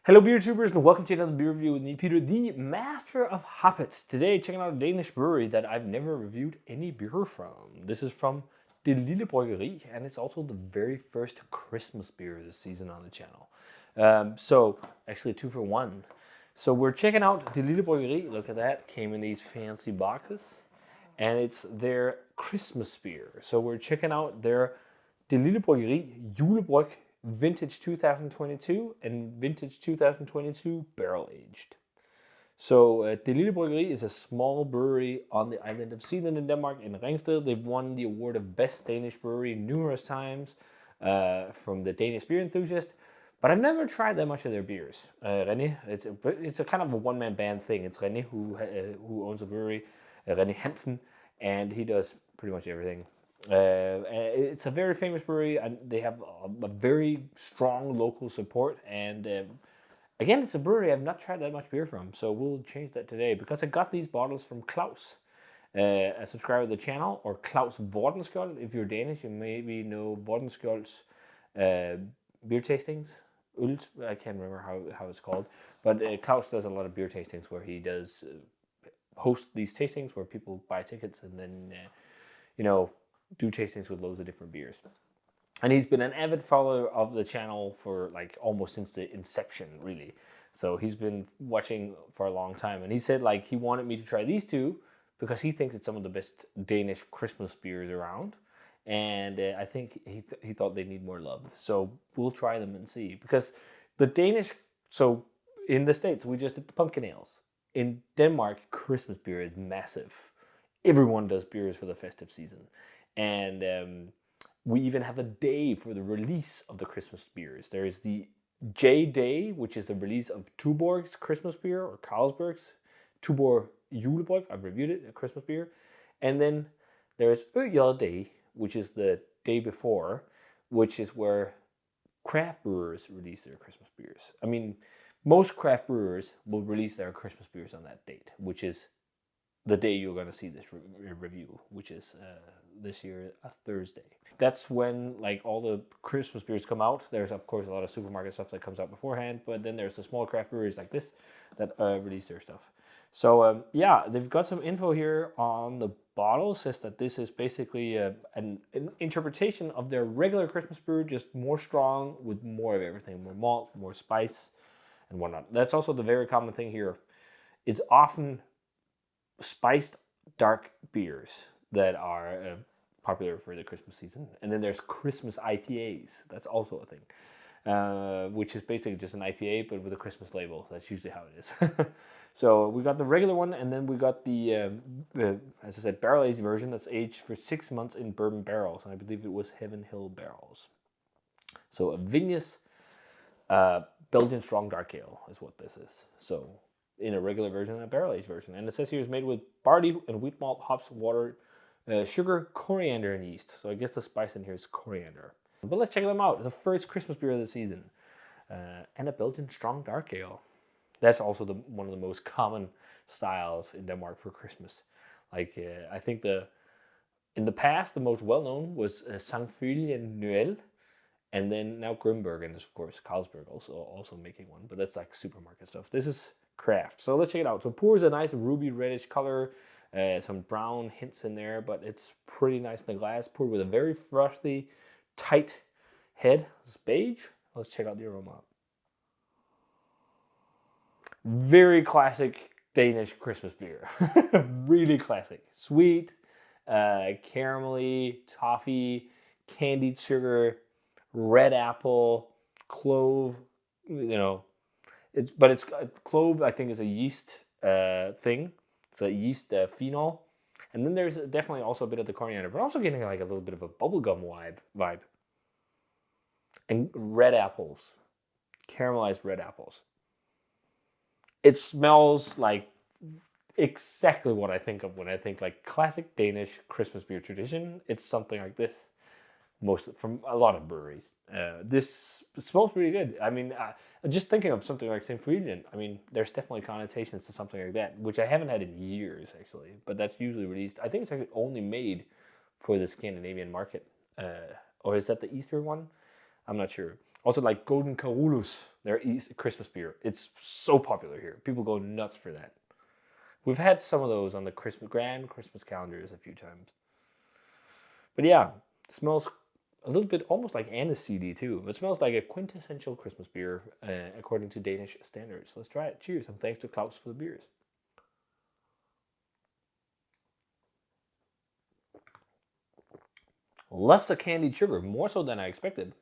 Hello beer tubers and welcome to another beer review with me, Peter, the master of hoppets. Today checking out a Danish brewery that I've never reviewed any beer from. This is from Det Lille Bryggeri and it's also the very first Christmas beer this season on the channel. So actually 2 for 1. So we're checking out Det Lille Bryggeri. Look at that, came in these fancy boxes. And it's their Christmas beer. So we're checking out their Det Lille Bryggeri Julebryg Vintage 2022 and Vintage 2022 Barrel Aged. So Det Lille Bryggeri is a small brewery on the island of Zealand in Denmark in Ringsted. They've won the award of Best Danish Brewery numerous times from the Danish Beer Enthusiast. But I've never tried that much of their beers. René, it's a kind of a one-man band thing. It's René who owns the brewery, René Hansen, and he does pretty much everything. It's a very famous brewery, and they have a very strong local support. And again, it's a brewery I've not tried that much beer from, so we'll change that today because I got these bottles from Claus, a subscriber of the channel, or Claus Vordenskjold. If you're Danish, you maybe know Vordenskjold's beer tastings. I can't remember how it's called, but Claus does a lot of beer tastings where he does host these tastings where people buy tickets and then do tastings with loads of different beers. And he's been an avid follower of the channel for like almost since the inception, really. So he's been watching for a long time, and he said like he wanted me to try these two because he thinks it's some of the best Danish Christmas beers around. And I think he thought they need more love. So we'll try them and see, because the Danish, so in the States we just did the pumpkin ales. In Denmark, Christmas beer is massive. Everyone does beers for the festive season. And we even have a day for the release of the Christmas beers. There is the J Day, which is the release of Tuborg's Christmas beer, or Carlsberg's Tuborg Julebryg. I've reviewed it, a Christmas beer. And then there's Ø Day, which is the day before, which is where craft brewers release their Christmas beers. I mean, most craft brewers will release their Christmas beers on that date, which is the day you're going to see this review, which is this year a Thursday. That's when like all the Christmas beers come out. There's of course a lot of supermarket stuff that comes out beforehand, but then there's the small craft breweries like this that release their stuff. So yeah, they've got some info here on the bottle. It says that this is basically an interpretation of their regular Christmas brew, just more strong with more of everything, more malt, more spice, and whatnot. That's also the very common thing here. It's often spiced dark beers that are popular for the Christmas season. And then there's Christmas IPAs. That's also a thing, which is basically just an IPA, but with a Christmas label. That's usually how it is. So we got the regular one, and then we got the, as I said, barrel-aged version that's aged for 6 months in bourbon barrels. And I believe it was Heaven Hill barrels. So a Vignes Belgian Strong Dark Ale is what this is. So in a regular version and a barrel-aged version. And it says here it's made with barley and wheat malt, hops, water, sugar, coriander, and yeast. So I guess the spice in here is coriander. But let's check them out. The first Christmas beer of the season. And a Belgian Strong Dark Ale. That's also one of the most common styles in Denmark for Christmas. Like, I think in the past, the most well-known was Sangfylien Noël. And then now Grimbergen is, of course, Carlsberg also making one. But that's like supermarket stuff. This is craft. So let's check it out. So pours a nice ruby reddish color, some brown hints in there, but it's pretty nice in the glass. Poured with a very frothy, tight head. It's beige. Let's check out the aroma. Very classic Danish Christmas beer. Really classic. Sweet, caramelly, toffee, candied sugar, red apple, clove, It's clove, I think, is a yeast thing. It's a yeast phenol. And then there's definitely also a bit of the coriander, but also getting like a little bit of a bubblegum vibe. And red apples, caramelized red apples. It smells like exactly what I think of when I think like classic Danish Christmas beer tradition. It's something like this. From a lot of breweries. This smells pretty good. I mean, just thinking of something like Sangfylien, I mean, there's definitely connotations to something like that, which I haven't had in years, actually. But that's usually released. I think it's actually only made for the Scandinavian market. Or is that the Easter one? I'm not sure. Also, like Golden Carolus, their East Christmas beer. It's so popular here. People go nuts for that. We've had some of those on the grand Christmas calendars a few times. But yeah, it smells a little bit almost like aniseedy too. It smells like a quintessential Christmas beer according to Danish standards. Let's try it. Cheers, and thanks to Claus for the beers. Lots of candied sugar, more so than I expected.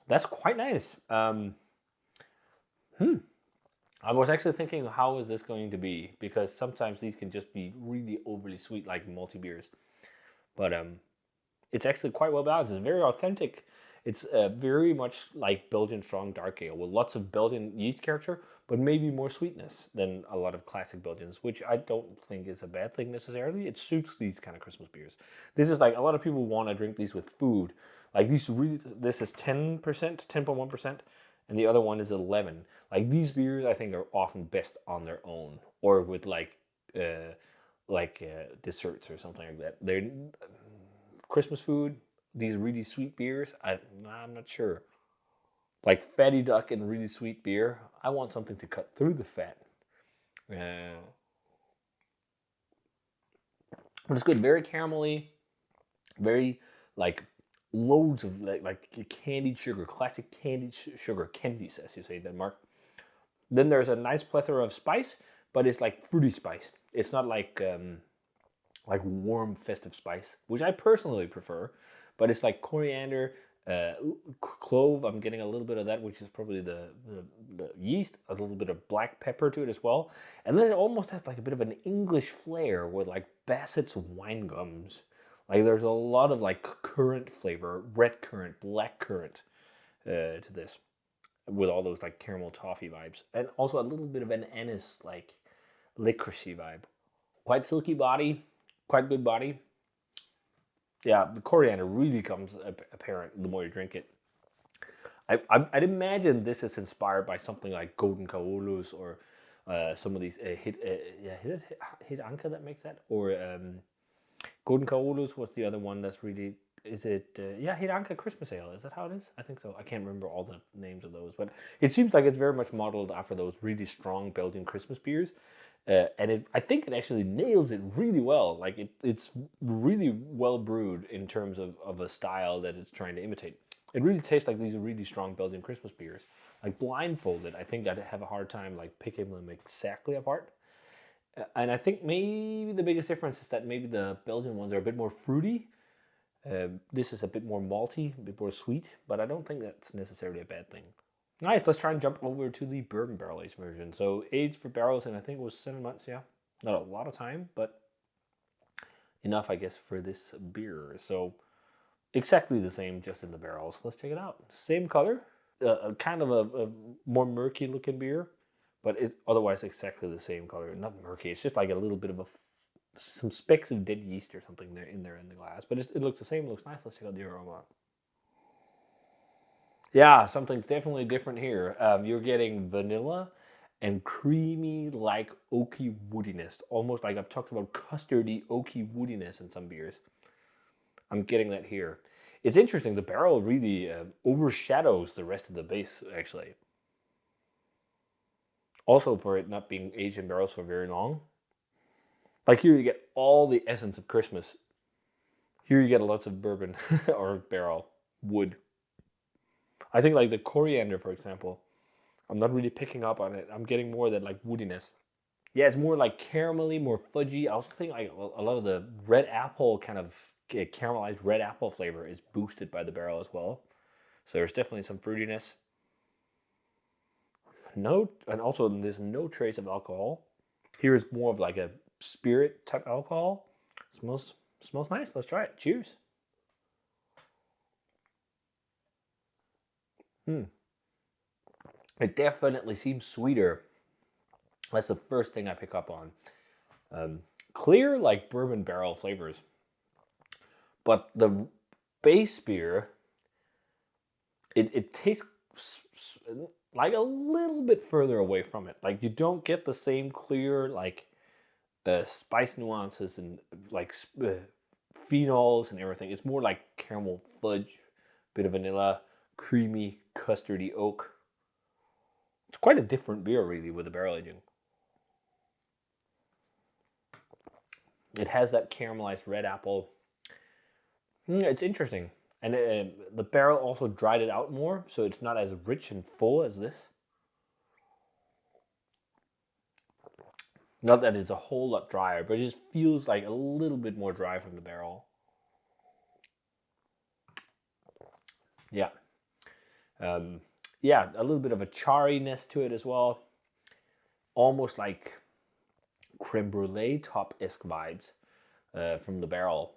That's quite nice. I was actually thinking, how is this going to be? Because sometimes these can just be really overly sweet, like multi beers. But it's actually quite well balanced. It's very authentic. It's very much like Belgian strong dark ale with lots of Belgian yeast character, but maybe more sweetness than a lot of classic Belgians, which I don't think is a bad thing necessarily. It suits these kind of Christmas beers. This is like a lot of people want to drink these with food. Like these really, this is 10%, 10.1%, and the other one is 11. Like these beers, I think are often best on their own or with desserts or something like that. They're Christmas food. These really sweet beers, I'm not sure. Like fatty duck and really sweet beer, I want something to cut through the fat. But it's good, very caramelly, very like loads of like candied sugar, classic candied sugar, candies as you say in Denmark. Then there's a nice plethora of spice, but it's like fruity spice. It's not like warm festive spice, which I personally prefer, but it's like coriander, clove. I'm getting a little bit of that, which is probably the yeast, a little bit of black pepper to it as well. And then it almost has like a bit of an English flair with like Bassett's wine gums. Like there's a lot of like currant flavor, red currant, black currant to this, with all those like caramel toffee vibes. And also a little bit of an anise, like licoricey vibe. Quite silky body, quite good body. Yeah, the coriander really comes apparent the more you drink it. I'd imagine this is inspired by something like Golden Carolus or some of these Hit Anka that makes that, or Golden Carolus was the other one that's really. Is it Hit Anka Christmas Ale? Is that how it is? I think so. I can't remember all the names of those, but it seems like it's very much modeled after those really strong Belgian Christmas beers. And I think it actually nails it really well. Like it's really well brewed in terms of a style that it's trying to imitate. It really tastes like these really strong Belgian Christmas beers. Like blindfolded, I think I'd have a hard time like picking them exactly apart. And I think maybe the biggest difference is that maybe the Belgian ones are a bit more fruity. This is a bit more malty, a bit more sweet, but I don't think that's necessarily a bad thing. Nice, let's try and jump over to the bourbon barrel aged version. So aged for barrels, and I think it was 7 months, yeah. Not a lot of time, but enough, I guess, for this beer. So exactly the same, just in the barrels. Let's check it out. Same color, kind of a more murky looking beer, but it's otherwise exactly the same color. Not murky, it's just like a little bit of some specks of dead yeast or something in the glass. But it looks the same, it looks nice. Let's check out the aroma. Yeah, something's definitely different here. You're getting vanilla and creamy, like oaky woodiness. Almost like I've talked about custardy, oaky woodiness in some beers. I'm getting that here. It's interesting, the barrel really overshadows the rest of the base, actually. Also, for it not being aged in barrels for very long. Like here you get all the essence of Christmas. Here you get lots of bourbon or barrel wood. I think like the coriander, for example, I'm not really picking up on it. I'm getting more of that like woodiness. Yeah, it's more like caramelly, more fudgy. I also think like a lot of the red apple kind of caramelized red apple flavor is boosted by the barrel as well. So there's definitely some fruitiness. No, and also there's no trace of alcohol. Here is more of like a spirit type alcohol. Smells nice. Let's try it. Cheers. It definitely seems sweeter. That's the first thing I pick up on. Clear, like bourbon barrel flavors. But the base beer, it tastes like a little bit further away from it. Like you don't get the same clear, like spice nuances and like phenols and everything. It's more like caramel fudge bit of vanilla, creamy, custardy oak. It's quite a different beer, really, with the barrel aging. It has that caramelized red apple. It's interesting. And the barrel also dried it out more, so it's not as rich and full as this. Not that it's a whole lot drier, but it just feels like a little bit more dry from the barrel. Yeah. Yeah, a little bit of a charriness to it as well. Almost like creme brulee top-esque vibes from the barrel.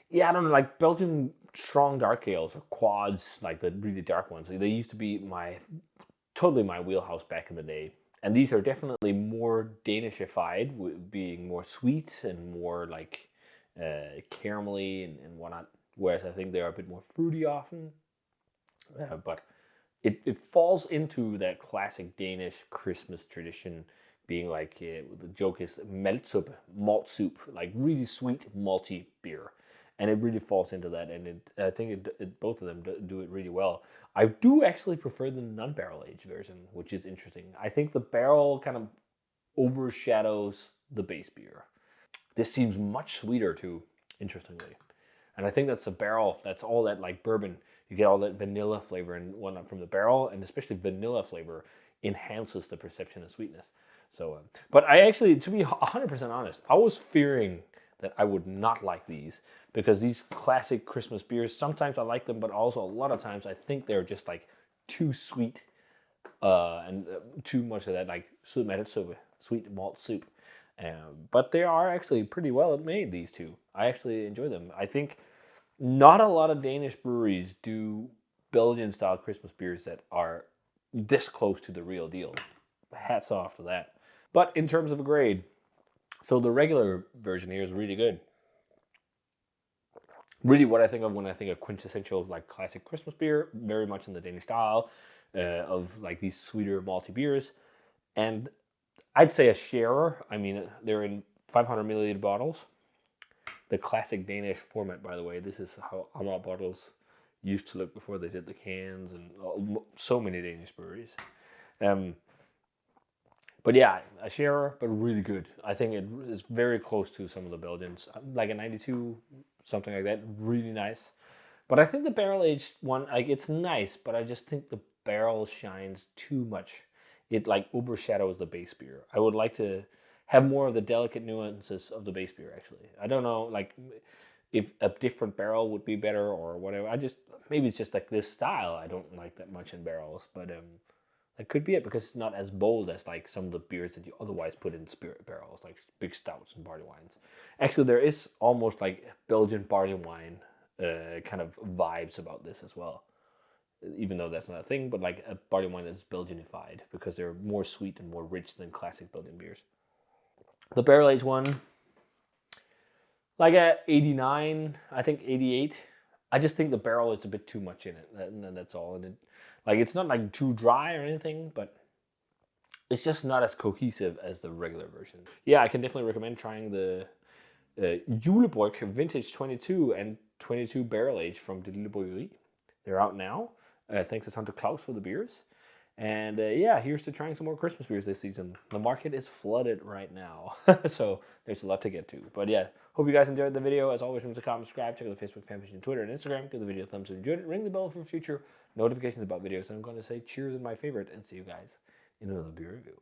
Yeah, I don't know, like Belgian strong dark ales or quads, like the really dark ones. They used to be totally my wheelhouse back in the day. And these are definitely more Danishified, being more sweet and more like caramelly and whatnot. Whereas I think they are a bit more fruity often. But it falls into that classic Danish Christmas tradition, being like the joke is maltsuppe, malt soup, like really sweet malty beer, and it really falls into that. And I think both of them do it really well. I do actually prefer the non-barrel aged version, which is interesting. I think the barrel kind of overshadows the base beer. This seems much sweeter too, interestingly. And I think that's the barrel. That's all that like bourbon. You get all that vanilla flavor and whatnot from the barrel, and especially vanilla flavor enhances the perception of sweetness. So, but I actually, to be 100% honest, I was fearing that I would not like these because these classic Christmas beers, sometimes I like them, but also a lot of times I think they're just like too sweet and too much of that like sweet malt soup. But they are actually pretty well made, these two. I actually enjoy them. I think not a lot of Danish breweries do Belgian style Christmas beers that are this close to the real deal. Hats off to that. But in terms of a grade, so the regular version here is really good. Really what I think of when I think of quintessential like classic Christmas beer, very much in the Danish style of like these sweeter malty beers. And I'd say a sharer. I mean, they're in 500 milliliter bottles. The classic Danish format, by the way. This is how our bottles used to look before they did the cans, and so many Danish breweries. But yeah, a sharer, but really good. I think it is very close to some of the Belgians, like a 92, something like that. Really nice. But I think the barrel aged one, like it's nice, but I just think the barrel shines too much. It like overshadows the base beer. I would like to have more of the delicate nuances of the base beer. Actually, I don't know, like if a different barrel would be better or whatever. Maybe it's just like this style I don't like that much in barrels, but that could be it because it's not as bold as like some of the beers that you otherwise put in spirit barrels, like big stouts and barley wines. Actually, there is almost like Belgian barley wine kind of vibes about this as well. Even though that's not a thing, but like a barley wine that's Belgianified because they're more sweet and more rich than classic Belgian beers. The barrel aged one, like at 89, I think 88. I just think the barrel is a bit too much in it, and that's all. And it's not like too dry or anything, but it's just not as cohesive as the regular version. Yeah, I can definitely recommend trying the Julebryg Vintage 22 and 22 Barrel Age from Det Lille Bryggeri. They're out now. Thanks a ton to Claus for the beers. And yeah, here's to trying some more Christmas beers this season. The market is flooded right now, so there's a lot to get to. But yeah, hope you guys enjoyed the video. As always, remember to comment, subscribe, check out the Facebook fan page and Twitter and Instagram. Give the video a thumbs up if you enjoyed it. Ring the bell for future notifications about videos. And I'm going to say cheers in my favorite and see you guys in another beer review.